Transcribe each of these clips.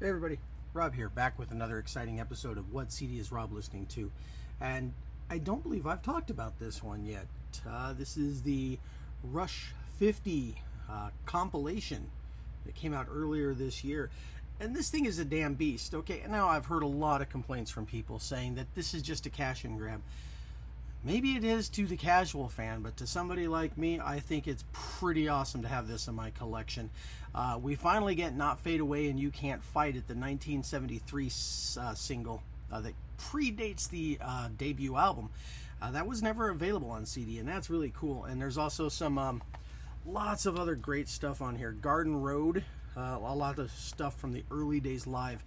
Hey everybody, Rob here, back with another exciting episode of What CD is Rob Listening To? And I don't believe I've talked about this one yet. This is the Rush 50 compilation that came out earlier this year. And this thing is a damn beast, okay? Now I've heard a lot of complaints from people saying that this is just a cash and grab. Maybe it is to the casual fan, but to somebody like me, I think it's pretty awesome to have this in my collection. We finally get Not Fade Away and You Can't Fight It, the 1973 single that predates the debut album. That was never available on CD, and that's really cool. And there's also some lots of other great stuff on here. Garden Road, a lot of stuff from the early days live.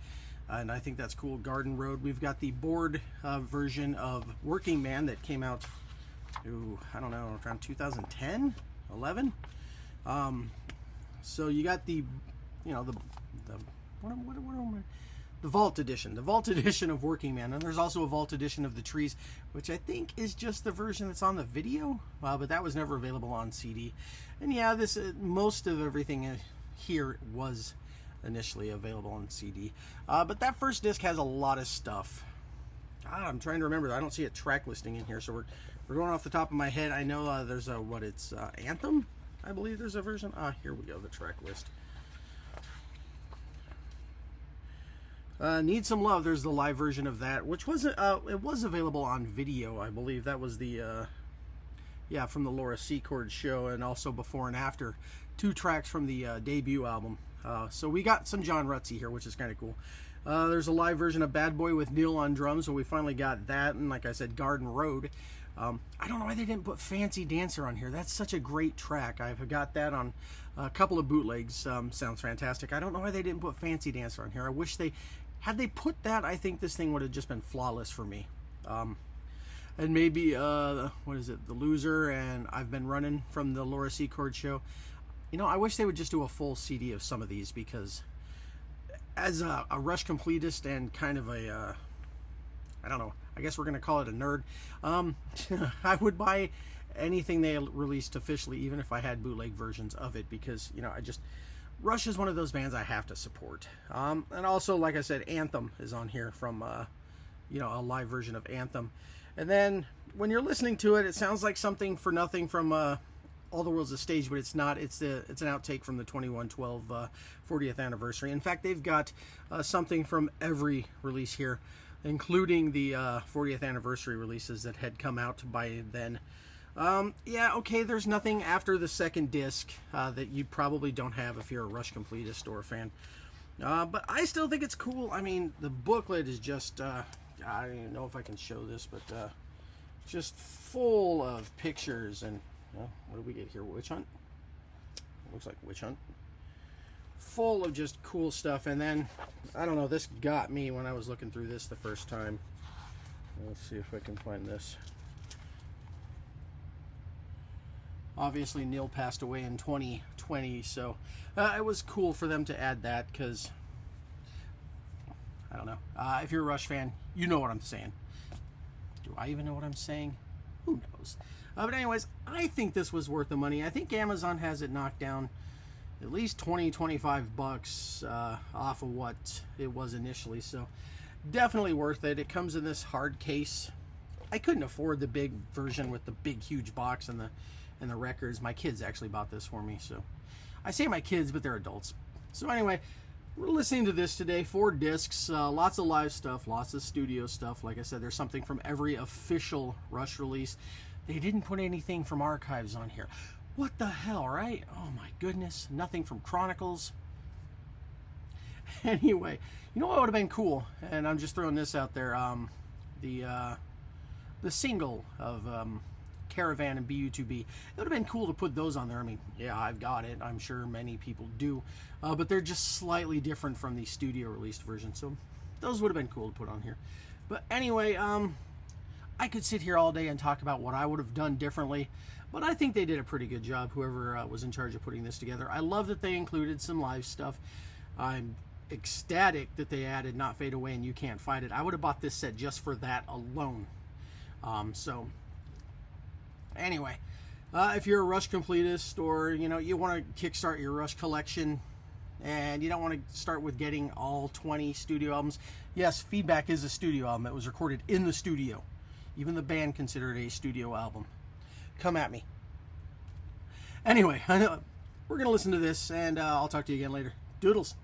And I think that's cool. Garden Road. We've got the board version of Working Man that came out, I don't know, around 2010, 11. So you got the Vault Edition. The Vault Edition of Working Man. And there's also a Vault Edition of The Trees, which I think is just the version that's on the video, but that was never available on CD. And yeah, most of everything here was initially available on CD, but that first disc has a lot of stuff. I'm trying to remember. I don't see a track listing in here, so we're going off the top of my head. I know there's a Anthem. I believe there's a version. Here we go. The track list. Need Some Love. There's the live version of that, which wasn't. It was available on video, I believe. That was the from the Laura Secord show, and also Before and After. 2 tracks from the debut album. So we got some John Rutsey here, which is kind of cool. There's a live version of Bad Boy with Neil on drums, so we finally got that. And like I said, Garden Road. I don't know why they didn't put Fancy Dancer on here. That's such a great track. I've got that on a couple of bootlegs. Sounds fantastic. I don't know why they didn't put Fancy Dancer on here. I wish had they put that, I think this thing would have just been flawless for me. And maybe, what is it? The Loser and I've Been Running from the Laura Secord show. You know, I wish they would just do a full CD of some of these, because as a Rush completist and kind of a, I don't know, I guess we're going to call it a nerd, I would buy anything they released officially, even if I had bootleg versions of it, because, you know, Rush is one of those bands I have to support. And also, like I said, Anthem is on here from, a live version of Anthem. And then when you're listening to it, it sounds like Something for Nothing from, All the World's a Stage, but it's not. It's an outtake from the 2112 40th anniversary. In fact, they've got something from every release here, including the 40th anniversary releases that had come out by then. There's nothing after the second disc that you probably don't have if you're a Rush completist or a fan. But I still think it's cool. I mean, the booklet is just, I don't even know if I can show this, but just full of pictures and, well, what do we get here? Witch Hunt? Looks like Witch Hunt. Full of just cool stuff. And then, I don't know, this got me when I was looking through this the first time. Let's see if I can find this. Obviously, Neil passed away in 2020, so it was cool for them to add that, because, I don't know. If you're a Rush fan, you know what I'm saying. Do I even know what I'm saying? Who knows? But anyways, I think this was worth the money. I think Amazon has it knocked down at least 20-25 bucks off of what it was initially. So definitely worth it. It comes in this hard case. I couldn't afford the big version with the big huge box and the records. My kids actually bought this for me. So I say my kids, but they're adults. So anyway, we're listening to this today. 4 discs, lots of live stuff, lots of studio stuff. Like I said, there's something from every official Rush release. They didn't put anything from Archives on here. What the hell, right? Oh my goodness. Nothing from Chronicles. Anyway, you know what would have been cool? And I'm just throwing this out there. The single of Caravan and BU2B. It would have been cool to put those on there. I mean, yeah, I've got it. I'm sure many people do. But they're just slightly different from the studio released version. So those would have been cool to put on here. But anyway, I could sit here all day and talk about what I would have done differently, but I think they did a pretty good job, whoever was in charge of putting this together. I love that they included some live stuff. I'm ecstatic that they added Not Fade Away and You Can't Fight It. I would have bought this set just for that alone. So anyway, if you're a Rush completist, or you want to kickstart your Rush collection, and you don't want to start with getting all 20 studio albums. Yes, Feedback is a studio album. It was recorded in the studio. Even the band considered it a studio album. Come at me. Anyway, I know we're going to listen to this, and I'll talk to you again later. Doodles.